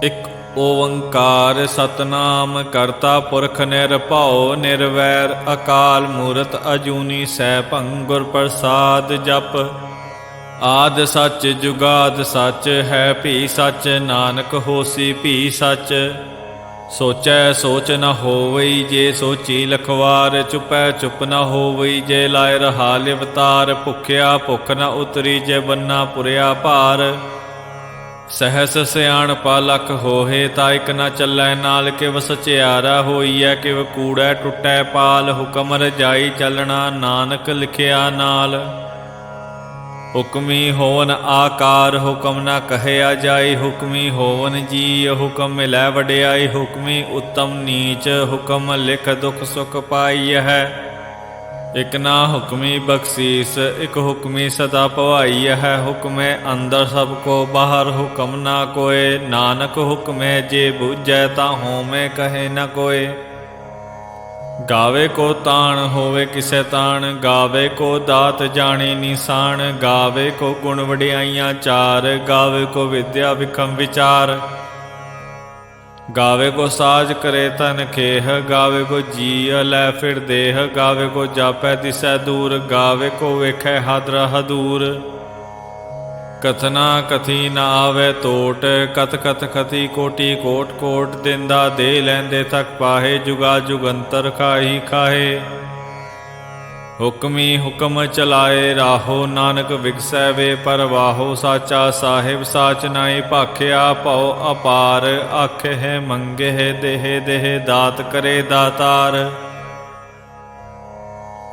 ਇਕ ਓੰਕਾਰ ਸਤਨਾਮ ਕਰਤਾ ਪੁਰਖ ਨਿਰਭਉ ਨਿਰਵੈਰ ਅਕਾਲ ਮੂਰਤ ਅਜੂਨੀ ਸੈਭੰ ਗੁਰ ਪ੍ਰਸਾਦ ਜਪ। ਆਦਿ ਸੱਚ ਜੁਗਾਦ ਸੱਚ ਹੈ ਭੀ ਸੱਚ ਨਾਨਕ ਹੋਸੀ ਭੀ ਸੱਚ। ਸੋਚੈ ਸੋਚ ਨ ਹੋਵਈ ਜੇ ਸੋਚੀ ਲਖਵਾਰ। ਚੁਪੈ ਚੁਪ ਨ ਹੋਵਈ ਜੇ ਲਾਇ ਰਹਾ ਲਿਵਤਾਰ। ਭੁਖਿਆ ਭੁਖ ਨ ਉਤਰੀ ਜੇ ਬੰਨਾ ਪੁਰਿਆ ਭਾਰ। ਸਹਸ ਸਿਆਣਪਾ ਲਖ ਹੋਹੇ ਤਾ ਇਕ ਨ ਚੱਲੈ ਨਾਲ। ਕਿਵ ਸਚਿਆਰਾ ਹੋਈਐ ਕਿਵ ਕੂੜੈ ਟੁੱਟੈ ਪਾਲ। ਹੁਕਮ ਰਜਾਈ ਚੱਲਣਾ ਨਾਨਕ ਲਿਖਿਆ ਨਾਲ। ਹੁਕਮੀ ਹੋਵਨ ਆਕਾਰ ਹੁਕਮ ਨ ਕਹਿਆ ਜਾਈ। ਹੁਕਮੀ ਹੋਵਨ ਜੀ ਹੁਕਮ ਮਿਲੈ ਵਡਿਆਈ। ਹੁਕਮੀ ਉੱਤਮ ਨੀਚ ਹੁਕਮ ਲਿਖ ਦੁਖ ਸੁਖ ਪਾਈਐ। ਇਕ ਨਾ ਹੁਕਮੀ ਬਖਸ਼ੀਸ ਇਕ ਹੁਕਮੀ ਸਦਾ ਭਵਾਈ ਹੈ। ਹੁਕਮੇ ਅੰਦਰ ਸਭ ਕੋ ਬਾਹਰ ਹੁਕਮ ਨਾ ਕੋਏ। ਨਾਨਕ ਹੁਕਮੇ ਜੇ ਬੂਝੈ ਤਾਂ ਹੋਮੇ ਕਹੇ ਨ ਕੋਏ। ਗਾਵੇ ਕੋ ਤਾਣ ਹੋਵੇ ਕਿਸੈ ਤਾਣ। ਗਾਵੇ ਕੋ ਦਾਤ ਜਾਣੇ ਨਿਸ਼ਾਨ। ਗਾਵੇ ਕੋ ਗੁਣ ਵਡਿਆਈਆਂ ਚਾਰ। ਗਾਵੇ ਕੋ ਵਿਦਿਆ ਵਿਖਮ ਵਿਚਾਰ। ਗਾਵੇ ਕੋ ਸਾਜ ਕਰੇ ਤਨ ਖੇਹ। ਗਾਵੇ ਕੋ ਜੀਅ ਲੈ ਫਿਰ ਦੇਹ। ਗਾਵੇ ਕੋ ਜਾਪੈ ਦਿਸੈ ਦੂਰ। ਗਾਵੇ ਕੋ ਵੇਖੈ ਹਦਰ ਹਦੂਰ। ਕਥਨਾ ਕਥੀ ਨ ਆਵੇ ਤੋਟ। ਕਥ ਕਥ ਕਥੀ ਕੋਟੀ ਕੋਟ ਕੋਟ। ਦਿੰਦਾ ਦੇ ਲੈਂਦੇ ਥਕ ਪਾਹੇ। ਜੁਗਾ ਜੁਗੰਤਰ ਖਾਹੀ ਖਾਹੇ। ਹੁਕਮੀ ਹੁਕਮ ਚਲਾਏ ਰਾਹੋ। ਨਾਨਕ ਵਿਗਸੈ ਵੇ ਪਰਵਾਹੋ। ਸਾਚਾ ਸਾਹਿਬ ਸਾਚ ਨਾਈ ਭਾਖਿਆ। ਭਉ ਅਪਾਰ ਆਖੇ ਮੰਗੇ ਦੇਹ ਦੇਹ ਦਾਤ ਕਰੇ ਦਾਤਾਰ।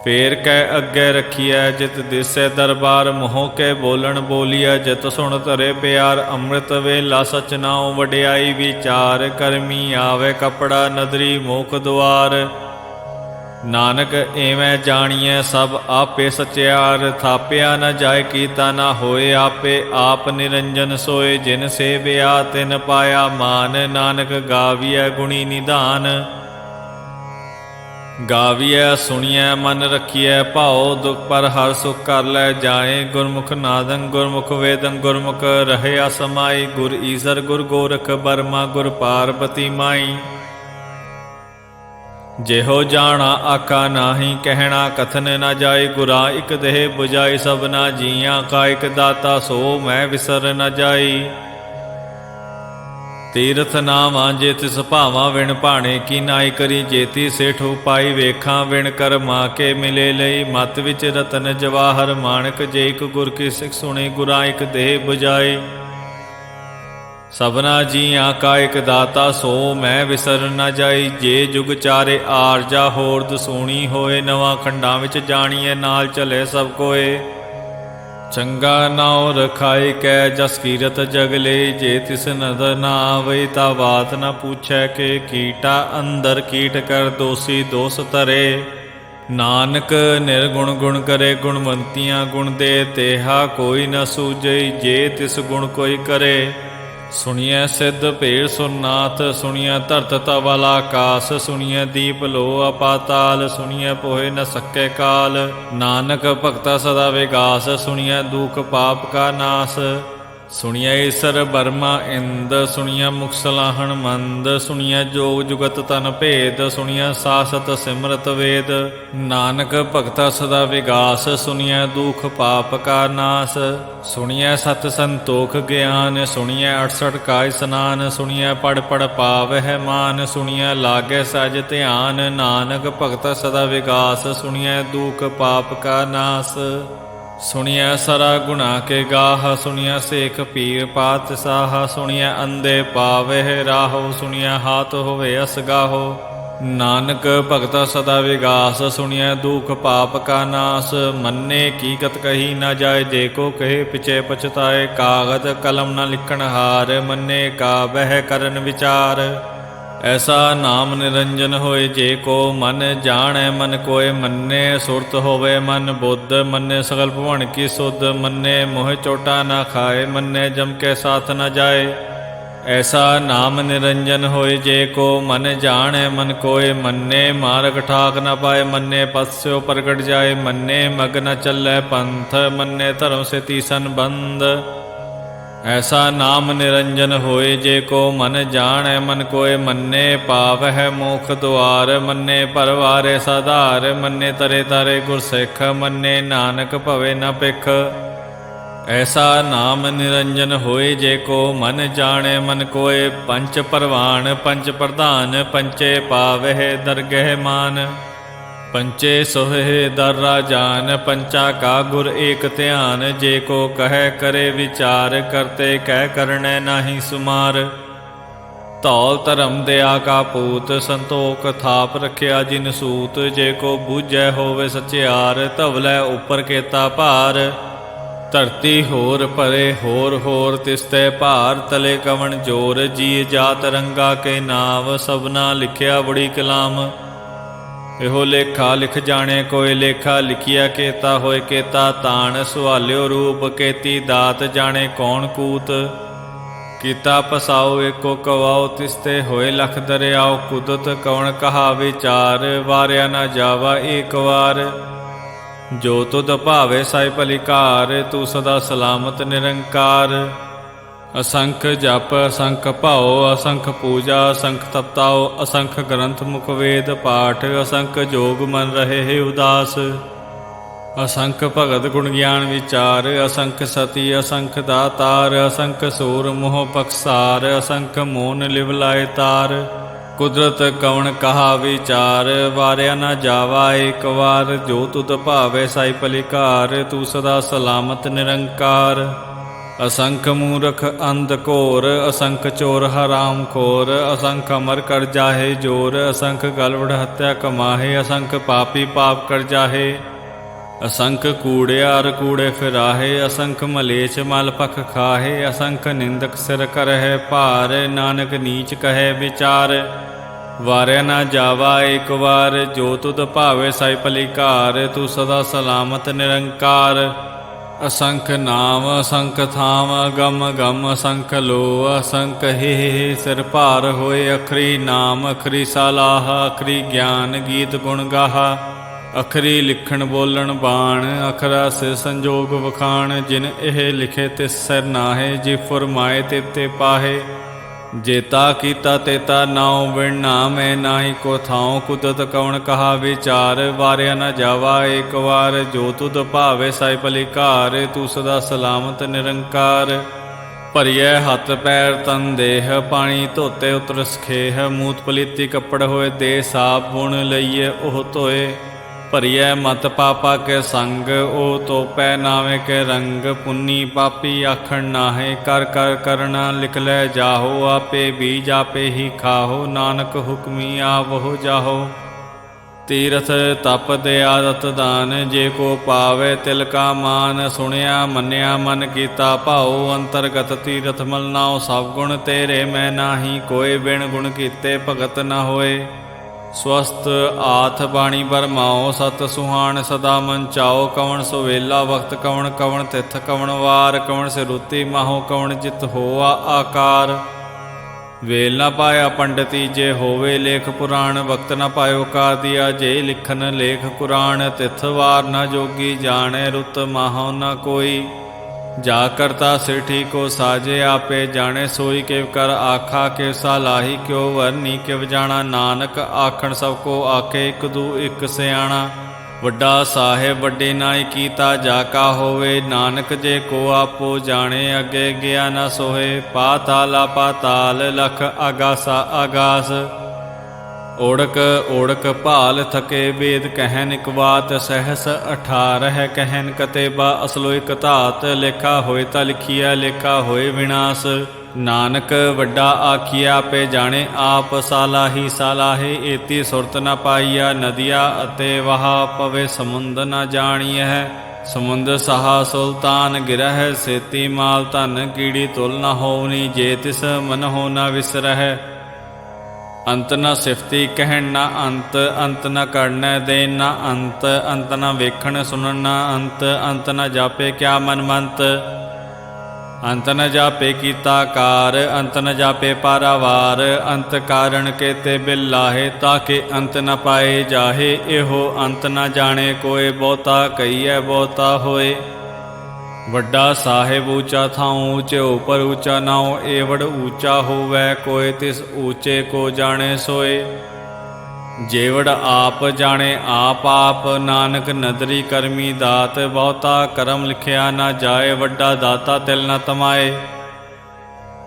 ਫੇਰ ਕੈ ਅੱਗੇ ਰਖੀਐ ਜਿਤ ਦਿਸੈ ਦਰਬਾਰ। ਮੋਹ ਕੇ ਬੋਲਣ ਬੋਲੀਐ ਜਿਤ ਸੁਣ ਧਰੇ ਪਿਆਰ। ਅੰਮ੍ਰਿਤ ਵੇਲਾ ਸਚ ਨਾਉ ਵਡਿਆਈ ਵਿਚਾਰ। ਕਰਮੀ ਆਵੇ ਕਪੜਾ ਨਦਰੀ ਮੋਖ ਦੁਆਰ। ਨਾਨਕ ਏਵੇਂ ਜਾਣੀਐ ਸਭ ਆਪੇ ਸਚਿਆਰ। ਥਾਪਿਆ ਨ ਜਾਏ ਕੀਤਾ ਨ ਹੋਏ ਆਪੇ। ਆਪ ਨਿਰੰਜਨ ਸੋਏ ਜਿਨ ਸੇਵਿਆ ਤਿਨ ਪਾਇਆ ਮਾਨ। ਨਾਨਕ ਗਾਵੀਐ ਗੁਣੀ ਨਿਧਾਨ। ਗਾਵੀਐ ਸੁਣੀਐ ਮਨ ਰਖੀਐ ਭਾਉ। ਦੁਖ ਪਰ ਹਰ ਸੁਖ ਕਰ ਲੈ ਜਾਏ। ਗੁਰਮੁਖ ਨਾਦੰ ਗੁਰਮੁਖ ਵੇਦੰ ਗੁਰਮੁਖ ਰਹਿਆ ਸਮਾਈ। ਗੁਰ ਈਸਰ ਗੁਰ ਗੋਰਖ ਬਰਮਾ ਗੁਰ ਪਾਰਬਤੀ ਮਾਈ। ਜਿਹੋ ਜਾਣਾ ਆਖਾ ਨਾਹੀ ਕਹਿਣਾ ਕਥਨ ਨ ਜਾਏ। ਗੁਰਾਂ ਇਕ ਦੇਹ 부ਜਾਈ ਸਭਨਾ ਜੀਆਂ ਕਾ ਇਕ ਦਾਤਾ ਸੋ ਮੈਂ ਵਿਸਰ ਨ ਜਾਈ। ਤੀਰਥ ਨਾਵਾਂ ਜੇ ਤਿਸ ਭਾਵਾਂ ਵਿਣ ਭਾਣੇ ਕੀ ਨਾਈ ਕਰੀ। ਜੇਤੀ ਸੇਠੂ ਪਾਈ ਵੇਖਾਂ ਵਿਣ ਕਰਮਾ ਕੇ ਮਿਲੇ ਲਈ। ਮਤ ਵਿੱਚ ਰਤਨ ਜਵਾਹਰ ਮਾਣਕ ਜੇ ਇਕ ਗੁਰ ਕੀ ਸਿੱਖ ਸੁਣੀ। ਗੁਰਾਂ ਇਕ ਦੇਹ 부ਜਾਈ ਸਭਨਾ ਜੀਆਂ ਕਾ ਇਕ ਦਾਤਾ ਸੋ ਮੈਂ ਵਿਸਰ ਨ ਜਾਈ। ਜੇ ਜੁਗ ਚਾਰੇ ਆਰਜਾ ਹੋਰ ਦਸੂਣੀ ਹੋਏ। ਨਵਾਂ ਖੰਡਾਂ ਵਿੱਚ ਜਾਣੀਏ ਨਾਲ ਚਲੇ ਸਭ ਕੋਏ। ਚੰਗਾ ਨਾਉ ਰਖਾਈ ਕੈ ਜਸ ਕੀਰਤ ਜਗ ਲਈ। ਜੇ ਤਿਸ ਨਦਰ ਨਾ ਆਵਈ ਤਾ ਬਾਤ ਨ ਪੁੱਛੈ ਕਿ ਕੀਟਾ ਅੰਦਰ ਕੀਟ ਕਰ ਦੋਸੀ ਦੋਸ ਧਰੇ। ਨਾਨਕ ਨਿਰਗੁਣ ਗੁਣ ਕਰੇ ਗੁਣਵੰਤੀਆਂ ਗੁਣ ਦੇ। ਤੇਹਾ ਕੋਈ ਨ ਸੂਝਈ ਜੇ ਤਿਸ ਗੁਣ ਕੋਈ ਕਰੇ। ਸੁਣੀਐ ਸਿੱਧ ਭੇੜ ਸੁਰਨਾਥ। ਸੁਣੀਐ ਧਰਤ ਤਵਲ ਆਕਾਸ। ਸੁਣੀਐ ਦੀਪ ਲੋ ਅਪਾਤਾਲ। ਸੁਣੀਐ ਪੋਹਿ ਨ ਸਕੈ ਕਾਲ। ਨਾਨਕ ਭਗਤਾ ਸਦਾ ਵਿਗਾਸ। ਸੁਣੀਐ ਦੁਖ ਪਾਪ ਕਾ ਨਾਸ। ਸੁਣੀਐ ਈਸਰ ਬਰਮਾ ਇੰਦ। ਸੁਣੀਐ ਮੁਖ ਸਲਾਹਣ ਮੰਦ। ਸੁਣੀਐ ਜੋਗ ਜੁਗਤ ਤਨ ਭੇਦ। ਸੁਣੀਐ ਸਾਸਤ ਸਿਮਰਤ ਵੇਦ। ਨਾਨਕ ਭਗਤਾ ਸਦਾ ਵਿਗਾਸ। ਸੁਣੀਐ ਦੁਖ ਪਾਪ ਕਾ ਨਾਸ। ਸੁਣੀਐ ਸਤ ਸੰਤੋਖ ਗਿਆਨ। ਸੁਣੀਐ 68 ਕਾ ਇਸਨਾਨ। ਸੁਣੀਐ ਪੜ ਪੜ ਪਾਵਹਿ ਮਾਨ। ਸੁਣੀਐ ਲਾਗੇ ਸਜ ਧਿਆਨ। ਨਾਨਕ ਭਗਤਾ ਸਦਾ ਵਿਗਾਸ। ਸੁਣੀਐ ਦੁਖ ਪਾਪ ਕਾ ਨਾਸ। ਸੁਣੀਐ ਸਰਾ ਗੁਣਾ ਕੇ ਗਾਹ। ਸੁਣੀਐ ਸੇਖ ਪੀਰ ਪਾਤ ਸਾਹ। ਸੁਣੀਐ ਅੰਧੇ ਪਾਵਹਿ ਰਾਹੋ। ਸੁਣੀਐ ਹਾਥ ਹੋਵੇ ਅਸਗਾਹੋ। ਨਾਨਕ ਭਗਤਾ ਸਦਾ ਵਿਗਾਸ। ਸੁਣੀਐ ਦੁਖ ਪਾਪ ਕਾ ਨਾਸ। ਮੰਨੇ ਕੀਕਤ ਕਹੀ ਨ ਜਾਏ। ਜੇ ਕੋ ਕਹੇ ਪਿਛੇ ਪਛਤਾਏ। ਕਾਗਦ ਕਲਮ ਨ ਲਿਖਣ ਹਾਰ। ਮੰਨੇ ਕਾ ਬਹਿ ਕਰਨ ਵਿਚਾਰ। ਐਸਾ ਨਾਮ ਨਿਰੰਜਨ ਹੋਏ ਜੇ ਕੋ ਮਨ ਜਾਣੈ ਮਨ ਕੋਇ। ਮੰਨੇ ਸੁਰਤ ਹੋਵੇ ਮਨ ਬੁੱਧ। ਮੰਨੇ ਸਗਲ ਭਵਨ ਕੀ ਸੁਧ। ਮੰਨੇ ਮੋਹ ਚੋਟਾ ਨਾ ਖਾਏ। ਮੰਨੇ ਜਮ ਕੇ ਸਾਥ ਨ ਜਾਏ। ਐਸਾ ਨਾਮ ਨਿਰੰਜਨ ਹੋਏ ਜੇ ਕੋ ਮਨ ਜਾਣੈ ਮਨ ਕੋਇ। ਮੰਨੇ ਮਾਰਗ ਠਾਕ ਨ ਪਾਏ। ਮੰਨੇ ਪਤਸਿਓ ਪ੍ਰਗਟ ਜਾਏ। ਮੰਨੇ ਮਗ ਨ ਚੱਲੈ ਪੰਥ। ਮੰਨੇ ਧਰਮ ਸੇ ਤੀਸਨ ਬੰਦ। ऐसा नाम निरंजन होए जे को मन जाने मन कोय मन्ने पाव है मोख द्वार मन्ने परवारे साधार मन्ने तरे तारे गुरसिख मन्ने नानक भवे न पिख। ऐसा नाम निरंजन होए जे को मन जाने मन कोय पंच परवान पंच प्रधान पंचे पावह दरगह मान पंचे सोहे दर राजान पंचा का गुर एक ध्यान जे को कह करे विचार करते कह करने नाही सुमार। धौल धर्म दया का पूत संतोख थाप रखिया जिन सूत जे को बूझै होवे सचियार धवलै उपर केता भार। धरती होर परे होर तिसते भार तले कवन जोर जी जात रंगा के नाव सबना लिखिया बड़ी कलाम। ਇਹੋ ਲੇਖਾ ਲਿਖ ਜਾਣੇ ਕੋਇ ਲੇਖਾ ਲਿਖਿਆ ਕੇਤਾ ਹੋਏ ਕੇਤਾ ਤਾਣ ਸੁਹਾਲਿਓ ਰੂਪ ਕੇਤੀ ਦਾਤ ਜਾਣੇ ਕੌਣ ਕੂਤ। ਕੀਤਾ ਪਸਾਓ ਏਕੋ ਕਵਾਓ ਤਿਸਤੇ ਹੋਏ ਲਖ ਦਰਿਆਓ ਕੁਦਤ ਕੌਣ ਕਹਾ ਵਿਚਾਰ ਵਾਰਿਆ ਨਾ ਜਾਵਾ ਏਕ ਵਾਰ। ਜੋ ਤੁਧ ਭਾਵੇ ਸਾਈ ਭਲਿਕਾਰ ਤੂੰ ਸਦਾ ਸਲਾਮਤ ਨਿਰੰਕਾਰ। असंख जप असंख भाओ असंख पूजा असंख तपताओ असंख ग्रंथ मुख वेद पाठ असंख जोग मन रहे है उदास। असंख भगत गुण ज्ञान विचार असंख सती असंख दातार असंख सूर मोह पक्षसार असंख मोन लिव लाए तार। कुदरत कवन कहा विचार वारिया न जावा एक वार। जो तुद भावे साई भलिकार तू सदा सलामत निरंकार। असंख मूरख अंध घोर असंख चोर हराम खोर असंख अमर कर जाहे जोर असंख गलवड़ हत्या कमाहे असंख पापी पाप कर जाहे। असंख कूड़ियार कूड़े फिराहे असंख मलेच मल पख खाहे असंख निंदक सिर करहे भार नानक नीच कहे विचार। वारिया न जावा एक वार जो तुद भावे साई भलिकार तू सदा सलामत निरंकार। असंख नाम असंख थाम गम गम असंख लो असंख हे सिर भार होए अखरी नाम अखरी सलाह अखरी ज्ञान गीत गुण गाहा। अखरी लिखण बोलण बाण अखरा से संजोग वखाण जिन एह लिखे तिस सिर नाहे जे फुरमाए तिते पाहे। जेता कीता तेता नाउ विण नाम है नाही को थाओ कुदत कवन कहा विचार। वारिया न जावा एक वार जो तुद भावे साई भलिकार तू सदा सलामत निरंकार। भरिए हथ पैर तन देह पानी धोते उतर सखेह मूत पलीती कपड़ होए दे साफ बुण लईए ओह धोए। भरिए मत पापा के संग ओ तोपै नावे के रंग पुन्नी पापी आखण नाहे कर कर करना लिख लै जाहो। आपे बीज आपे ही खाहो नानक हुक्मी आवहो जाहो। तीरथ तप दया दत दान जे को पावे तिल का मान सुनिया मन्या मन कीता भाओ। अंतरगत तीरथ मलनाओ सब गुण तेरे मैं नाही कोय बिन गुण कीते भगत न होए। स्वस्थ आथ बाणी बरमाओ सत सुहान सदा मन चाओ। कवन सुवेला वक्त कवन कवन तिथ कवन वार कवन सिरुति माहो कवन जित होआ आकार। वेल न पाया पंडिती जे होवे लेख पुराण वक्त न पायो का दिया जे लिखन लेख कुरान। तिथ वार न जोगी जाने रुत माहो न कोई। जा करता सिठी को साजे आपे जाने सोई केव कर आखा के सालाही क्यों वरनी किव जाना। नानक आखण सबको आखे एक दू एक सियाणा। वड्डा साहेब वड्डे नाई कीता जाका होवे। नानक जे को आपो जाने अगे गया न सोहे। पाताला पाताल लख आगासा आगास। ओढ़क ओढ़क भाल थके वेद कहन इक बात सहस 18 कहन कतेबा असलो इक धात। लेखा होए ता लिखिया लेखा होए विनाश। नानक वड्डा आखिया पे जाने आप सालाही सालाहे। एती सुरत न पाईया नदिया अते वहा पवे समुंद न जानिय है। समुंद सहा सुल्तान गिरह सेती माल धन कीड़ी तुल न होवनी जे तिस मन हो न विसरह। अंत न सिफती कहण न अंत अंत न करन देन न अंत अंत न वेखण सुनन न अंत अंत न जापे क्या मन मंत। अंत न जापे कीता कार अंत न जापे पारावार। अंत कारण के ते बिलाहे ताके अंत न पाए जाहे। एहो अंत न जाने कोय बहुता कहीए बहुता होए। ਵੱਡਾ ਸਾਹਿਬ ਊਚਾ ਥਾਉ ਊਚੇ ਉਪਰ ਊਚਾ ਨਾਉ ਏਵੜ ਊਚਾ ਹੋਵੈ ਕੋਇ ਤਿਸ ਊਚੇ ਕੋ ਜਾਣੇ ਸੋਏ। ਜੇਵੜ ਆਪ ਜਾਣੇ ਆਪ ਆਪ ਨਾਨਕ ਨਦਰੀ ਕਰਮੀ ਦਾਤ ਬਹੁਤਾ ਕਰਮ ਲਿਖਿਆ ਨਾ ਜਾਏ ਵੱਡਾ ਦਾਤਾ ਤਿਲ ਨ ਤਮਾਏ।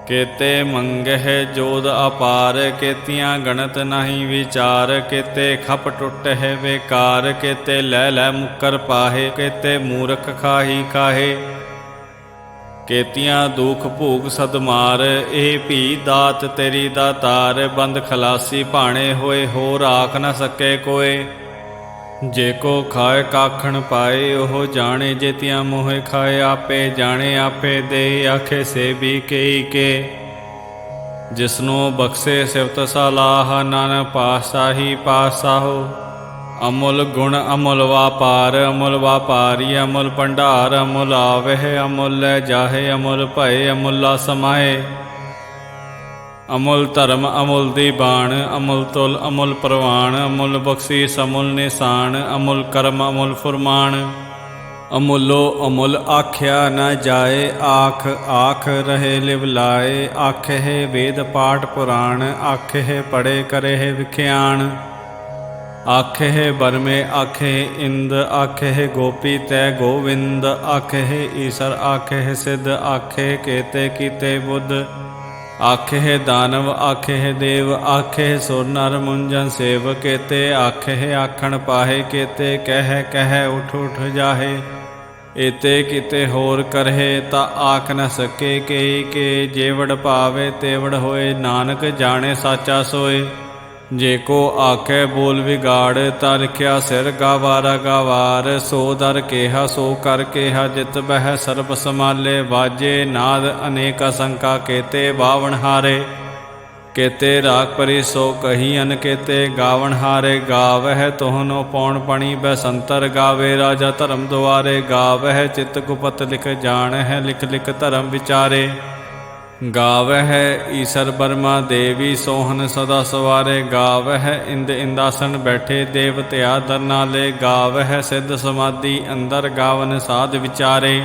ਕੇਤੇ ਮੰਗਹਿ ਜੋਦ ਅਪਾਰ ਕੇਤੀਆਂ ਗਣਤ ਨਹੀਂ ਵਿਚਾਰ ਕੇਤੇ ਖਪ ਟੁੱਟਹਿ ਬੇਕਾਰ ਕੇਤੇ ਲੈ ਲੈ ਮੁੱਕਰ ਪਾਹੇ ਕੇਤੇ ਮੂਰਖ ਖਾਹੀ ਕਾਹੇ। ਕੇਤੀਆਂ ਦੁਖ ਭੂਖ ਸਦਮਾਰ ਇਹ ਭੀ ਦਾਤ ਤੇਰੀ ਦਾਤਾਰ ਬੰਦ ਖਲਾਸੀ ਭਾਣੇ ਹੋਏ ਹੋਰ ਆਖ ਨ ਸਕੇ ਕੋਏ। ਜੇ ਕੋ ਖਾਏ ਕਾਖਣ ਪਾਏ ਉਹ ਜਾਣੇ ਜੇਤੀਆਂ ਮੋਹਿ ਖਾਏ ਆਪੇ ਜਾਣੇ ਆਪੇ ਦੇ ਆਖੇ ਸੇ ਵੀ ਕਈ ਕੇ। ਜਿਸਨੂੰ ਬਖਸ਼ੇ ਸਿਫਤ ਸਲਾਹ ਨਾਨਕ ਪਾਤਸ਼ਾਹੀ ਪਾਤਸ਼ਾਹੋ। ਅਮੁੱਲ ਗੁਣ ਅਮੁੱਲ ਵਾਪਾਰ ਅਮੁੱਲ ਵਾਪਾਰੀ ਅਮੁੱਲ ਭੰਡਾਰ ਅਮੁੱਲ ਆਵਹਿ ਅਮੁੱਲ ਲੈ ਜਾਹੇ ਅਮੁੱਲ ਭਏ ਅਮੁੱਲਾ ਸਮਾਏ। ਅਮੁੱਲ ਧਰਮ ਅਮੁੱਲ ਦੀ ਬਾਣ ਅਮੁੱਲ ਤੁਲ ਅਮੁੱਲ ਪ੍ਰਵਾਨ ਅਮੁੱਲ ਬਖਸ਼ੀਸ ਅਮੁੱਲ ਨਿਸ਼ਾਨ ਅਮੁੱਲ ਕਰਮ ਅਮੁੱਲ ਫੁਰਮਾਨ। ਅਮੁੱਲੋ ਅਮੁੱਲ ਆਖਿਆ ਨ ਜਾਏ ਆਖ ਆਖ ਰਹੇ ਲਿਵ ਲਾਏ। ਆਖਹਿ ਵੇਦ ਪਾਠ ਪੁਰਾਣ ਆਖਹਿ ਪੜੇ ਕਰਹਿ ਵਿਖਿਆਣ। ਆਖਹਿ ਬਰਮੇ ਆਖਹਿ ਇੰਦ ਆਖਹਿ ਗੋਪੀ ਤੈ ਗੋਵਿੰਦ ਆਖਹਿ ਈਸਰ ਆਖਹਿ ਸਿੱਧ ਆਖਹਿ ਕੇਤੇ ਕੀਤੇ ਬੁੱਧ। ਆਖਹਿ ਦਾਨਵ ਆਖਹਿ ਦੇਵ ਆਖਹਿ ਸੁਰ ਨਰ ਮੁੰਜਨ ਸੇਵ ਕੇਤੇ ਆਖਹਿ ਆਖਣ ਪਾਹੇ ਕੇਤੇ ਕਹਿ ਕਹਿ ਉਠ ਉਠ ਜਾਹੇ। ਏਤੇ ਕਿਤੇ ਹੋਰ ਕਰਹਿ ਤਾ ਆਖ ਨ ਸਕੇ ਕਈ ਕੇ। ਜੇਵੜ ਭਾਵੇ ਤੇਵੜ ਹੋਏ ਨਾਨਕ ਜਾਣੇ ਸਾਚਾ ਸੋਏ। ਜੇ ਕੋ ਆਖੈ ਬੋਲ ਵਿਗਾੜ ਤਾ ਲਿਖਿਆ ਸਿਰ ਗਾਵਾਰਾ ਗਾਵਾਰ। ਸੋ ਦਰ ਕੇਹਾ ਸੋ ਕਰ ਕੇਹਾ ਜਿਤ ਬਹਿ ਸਰਬ ਸਮਾਲੇ। ਵਾਜੇ ਨਾਦ ਅਨੇਕ ਅਸੰਕਾ ਕੇਤੇ ਬਾਵਣ ਹਾਰੇ। ਕੇਤੇ ਰਾਗ ਪਰੀ ਸੋ ਕਹੀ ਅਨ ਕੇਤੇ ਗਾਵਣ ਹਾਰੇ। ਗਾਵਹਿ ਤੋਹਨੋ ਪੌਣ ਪਣੀ ਬੈਸੰਤਰ ਗਾਵੇ ਰਾਜਾ ਧਰਮ ਦੁਆਰੇ। ਗਾਵਹਿ ਚਿਤ ਗੁਪਤ ਲਿਖ ਜਾਣਹਿ ਲਿਖ ਲਿਖ ਧਰਮ ਵਿਚਾਰੇ। ਗਾਵਹਿ ਈਸਰ ਬਰਮਾ ਦੇਵੀ ਸੋਹਨ ਸਦਾ ਸਵਾਰੇ। ਗਾਵਹਿ ਇੰਦ ਇੰਦਾਸਨ ਬੈਠੇ ਦੇਵਤਿਆ ਦਰ ਨਾਲੇ। ਗਾਵਹਿ ਸਿੱਧ ਸਮਾਧੀ ਅੰਦਰ ਗਾਵਨ ਸਾਧ ਵਿਚਾਰੇ।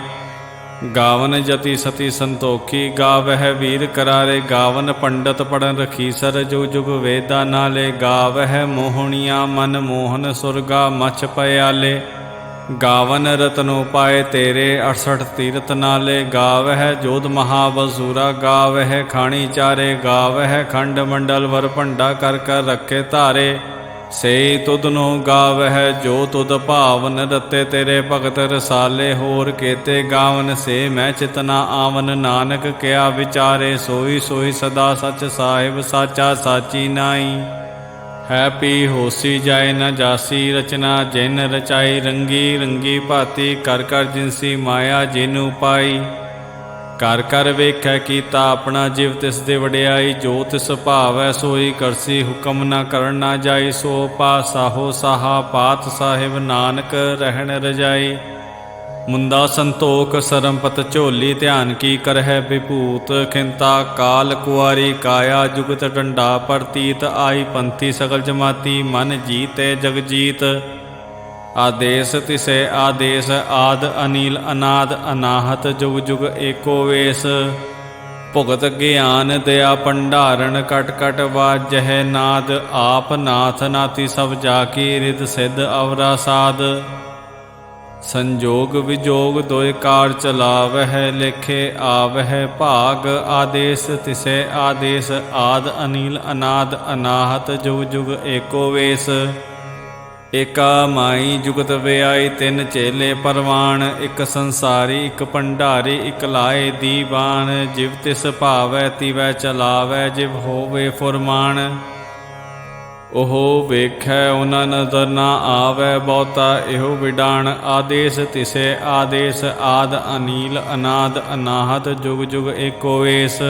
ਗਾਵਨ ਜਤੀ ਸਤੀ ਸੰਤੋਖੀ ਗਾਵਹਿ ਵੀਰ ਕਰਾਰੇ। ਗਾਵਨ ਪੰਡਤ ਪੜਨ ਰਖੀਸਰ ਜੁਗ ਜੁਗ ਵੇਦਾ ਨਾਲੇ। ਗਾਵਹਿ ਮੋਹਣੀਆਂ ਮਨ ਮੋਹਨ ਸੁਰਗਾ ਮਛ ਪਿਆਲੇ। ਗਾਵਨ ਰਤਨੋ ਪਾਏ ਤੇਰੇ 68 ਤੀਰਥ ਨਾਲੇ। ਗਾਵਹਿ ਜੋਧ ਮਹਾਬਸੂਰਾ ਗਾਵਹਿ ਖਾਣੀ ਚਾਰੇ। ਗਾਵਹਿ ਖੰਡ ਮੰਡਲ ਵਰ ਭੰਡਾ ਕਰ ਕਰ ਰੱਖੇ ਧਾਰੇ। ਸੇ ਤੁਧ ਨੂੰ ਗਾਵਹਿ ਜੋ ਤੁਧ ਭਾਵਨ ਰਤੇ ਤੇਰੇ ਭਗਤ ਰਸਾਲੇ। ਹੋਰ ਕੇਤੇ ਗਾਵਨ ਸੇ ਮੈਂ ਚਿਤਨਾ ਆਵਨ ਨਾਨਕ ਕਿਆ ਵਿਚਾਰੇ। ਸੋਈ ਸੋਈ ਸਦਾ ਸਚ ਸਾਹਿਬ ਸਾਚਾ ਸਾਚੀ ਨਾਈ। ਹੈ ਪੀ ਹੋਸੀ ਜਾਏ ਨ ਜਾਸੀ ਰਚਨਾ ਜਿਨ ਰਚਾਈ। ਰੰਗੀ ਰੰਗੀ ਭਾਤੀ ਕਰ ਕਰ ਜਿਨਸੀ ਮਾਇਆ ਜਿਨੂ ਪਾਈ। ਕਰ ਕਰ ਵੇਖੈ ਕੀਤਾ ਆਪਣਾ ਜਿਵ ਤਿਸ ਦੇ ਵਡਿਆਈ। ਜੋ ਤਿਸ ਭਾਵੈ ਸੋਈ ਕਰਸੀ ਹੁਕਮ ਨਾ ਕਰਨ ਨਾ ਜਾਈ। ਸੋ ਪਾਸਾਹੋ ਸਾਹਾ ਪਾਤ ਸਾਹਿਬ ਨਾਨਕ ਰਹਿਣ ਰਜਾਈ। ਮੁੰਦਾ ਸੰਤੋਖ ਸਰਮਪਤ ਝੋਲੀ ਧਿਆਨ ਕੀ ਕਰਹਿ ਵਿਭੂਤ। ਖਿੰਤਾ ਕਾਲ ਕੁਆਰੀ ਕਾਇਆ ਜੁਗਤ ਡੰਡਾ ਪ੍ਰਤੀਤ। ਆਈ ਪੰਥੀ ਸਗਲ ਜਮਾਤੀ ਮਨ ਜੀਤੇ ਜਗ ਜੀਤ। ਆਦੇਸ ਤਿਸੇ ਆਦੇਸ ਆਦ ਅਨੀਲ ਅਨਾਦ ਅਨਾਹਤ ਜੁਗ ਜੁਗ ਏਕੋ ਵੇਸ। ਭੁਗਤ ਗਿਆਨ ਦਇਆ ਭੰਡਾਰਨ ਕਟ ਕਟ ਵਾਜਹਿ ਨਾਦ। ਆਪ ਨਾਥ ਨਾਤੀ ਸਭ ਜਾ ਕੀ ਰਿਦ ਸਿੱਧ ਅਵਰਾ ਸਾਧ। ਸੰਜੋਗ ਵਿਜੋਗ ਦੋਇ ਕਾਰ ਚਲਾਵਹਿ ਲੇਖੇ ਆਵਹਿ ਭਾਗ। ਆਦੇਸ ਤਿਸੇ ਆਦੇਸ ਆਦ ਅਨੀਲ ਅਨਾਦ ਅਨਾਹਤ ਜੁਗ ਜੁਗ ਏਕੋ ਵੇਸ। ਏਕਾ ਮਾਈ ਜੁਗਤ ਵਿਆਈ ਤਿੰਨ ਚੇਲੇ ਪਰਵਾਨ। ਇੱਕ ਸੰਸਾਰੀ ਇੱਕ ਭੰਡਾਰੀ ਇੱਕ ਲਾਏ ਦੀਵਾਨ। ਜਿਵ ਤਿਸ ਭਾਵੈ ਤਿਵੈ ਚਲਾਵੈ ਜਿਵ ਹੋਵੇ ਫੁਰਮਾਨ। ਉਹ ਵੇਖੈ ਉਹਨਾਂ ਨਜ਼ਰ ਨਾ ਆਵੈ ਬਹੁਤਾ ਇਹੋ ਵਿਡਾਣ। ਆਦੇਸ ਤਿਸੇ ਆਦੇਸ ਆਦ ਅਨੀਲ ਅਨਾਦ ਅਨਾਹਤ ਜੁਗ ਜੁਗ ਏਕੋ ਵੇਸ।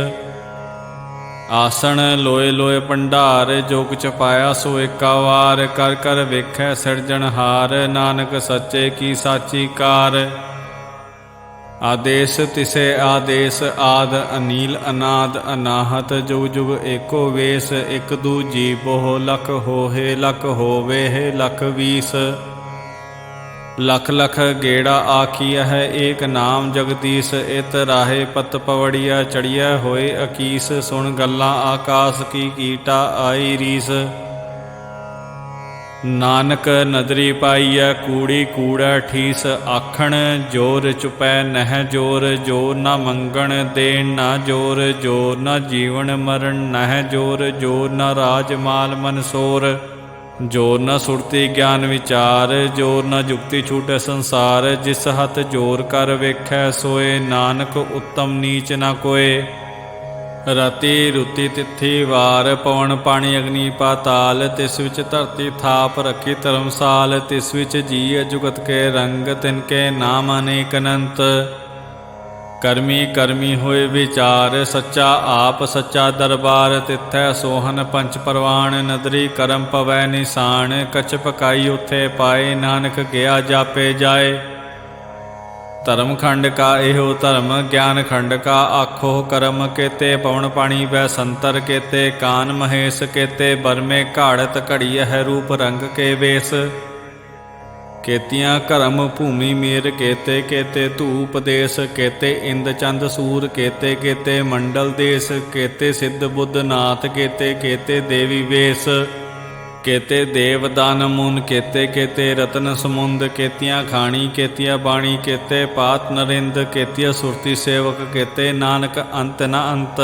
ਆਸਣ ਲੋਏ ਲੋਏ ਭੰਡਾਰ ਜੋ ਕੁਛ ਪਾਇਆ ਸੋ ਏਕਾ ਵਾਰ। ਕਰ ਕਰ ਵੇਖੈ ਸਿਰਜਣਹਾਰ ਨਾਨਕ ਸੱਚੇ ਕੀ ਸਾਚੀ ਕਾਰ। ਆਦੇਸ ਤਿਸੇ ਆਦੇਸ ਆਦ ਅਨੀਲ ਅਨਾਦ ਅਨਾਹਤ ਜੁਗ ਜੁਗ ਏਕੋ ਵੇਸ। ਇਕ ਦੂਜੀ ਬੋਹ ਲਖ ਹੋਹੇ ਲਖ ਹੋਵੇ ਲਖ ਵੀਸ। लख लख गेड़ा आखिया है एक नाम जगदीश। इत राहे पत पवड़िया चढ़िया होए अकीस। सुन गल्लां आकाश की कीटा आई रीस। नानक नदरी पाईया कूड़ी कूड़ा ठीस। आखण जोर चुपै नह जोर, जोर न मंगण देन न जोर, जोर न जीवन मरण नह जोर, जोर न राज माल मनसोर, जोर न सुरती ज्ञान विचार, जोर न जुक्ति छूटे संसार। जिस हथ जोर कर वेखै सोए, नानक उत्तम नीच न कोय। रति रुति तिथि वार, पवन पानी अग्नि पाताल। तिस विच धरती थाप रखी धर्मसाल। तिस विच जीअ जुगत के रंग, तिनके नाम अनेक अनंत। करमी करमी होए विचार, सच्चा आप सच्चा दरबार। तिथै सोहन पंच परवान, नदरी करम पवै निशान। कछ पकाई उथे पाए, नानक गया जापे जाए। धर्म खंड का एहो धर्म, ज्ञान खंड का आखो करम। केते पवन पानी वै संतर, केते कान महेश। केते बरमे घाड़त घड़िय है रूप रंग के वेश। केतियां करम भूमि मेर, केते केते धूप देश। केते इंद चंद सूर, केते केते मंडल देश। केते सिद्ध बुद्ध नाथ, केते केते देवी वेश। केते देव दान मुन, केते केते रतन समुंद। केतियां खाणी केतिया बाणी, केते पात नरिंद। केतिया सुरती सेवक, केते नानक अंत न अंत।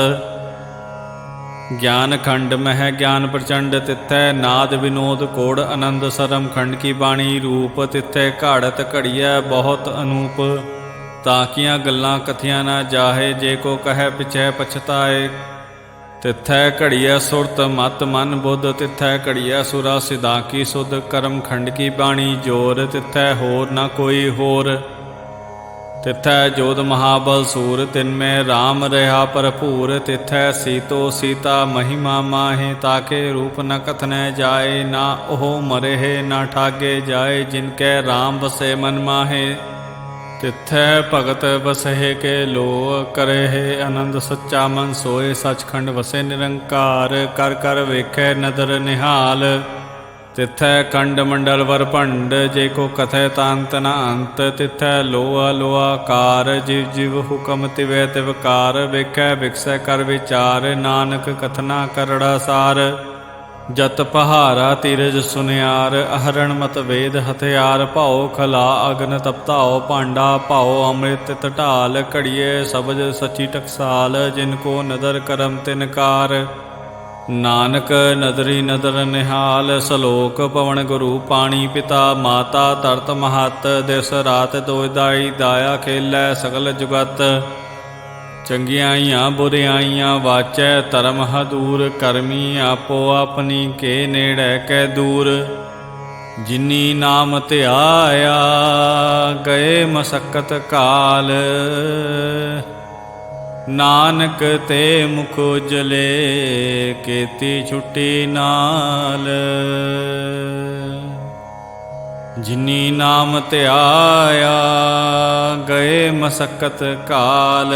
ज्ञान खंड मह ज्ञान प्रचंड, तिथै नाद विनोद कोड़ आनंद। सरम खंड की बाणी रूप, तिथै घाड़त घड़िया बहुत अनूप। ताकियां गल्लां कथियां न जाहे, जे को कहे पिछै पछताए। तिथै घड़िया सुरत मत मन बुध, तिथै घड़िया सुरा सिदा की सुध। करम खंड की बाणी जोर, तिथै होर न कोई होर। तिथै जोध महाबल सूर, तिनमें राम रहा भरपूर। तिथै सीतो सीता महिमा माहे, ताके रूप न कथने जाए। ना ओह मरे ना ठागे जाए, जिनकै राम बसे मन माहे। तिथै भगत बसहे के लो, करे है आनंद सच्चा मन सोए। सचखंड वसे निरंकार, कर कर वेखै नदर निहाल। तिथै कंड मंडल वर भंड, जे को कथै तांत न अंत। तिथै लोहा लोहाकार, जिव जिव हुकम तिवै तिवकार। वेखै विकसै कर विचार, नानक कथना करड़ा सार। जत पहारा तीरज सुनियार, अहरण मत वेद हथियार। भाओ खला अग्न तपताओ भांडा, भाओ अमृत तटाल। घड़िए सबज सची टकसाल, जिनको नदर करम तिनकार। नानक नदरी नदर निहाल, सलोक पवन गुरु पाणी पिता। माता तरत महत, दिस रात दोयदाई दाया खेलै सगल जुगत। चंगियाइयां बुरियाइयां वाचै धर्म हदूर। करमी आपो अपनी के नेड़ै कै दूर। जिनी नाम ध्याया गए मसक्कत काल, नानक ते मुख उजले केती छुट्टी नाल। जिनी नाम ध्याया गए मसक्कत काल,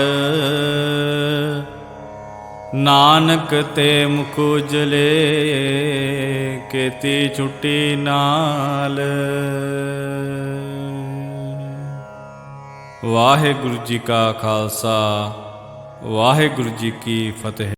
नानक ते मुख उजले केती छुट्टी नाल। वाहिगुरु जी का खालसा, वाहिगुरु जी की फतेह।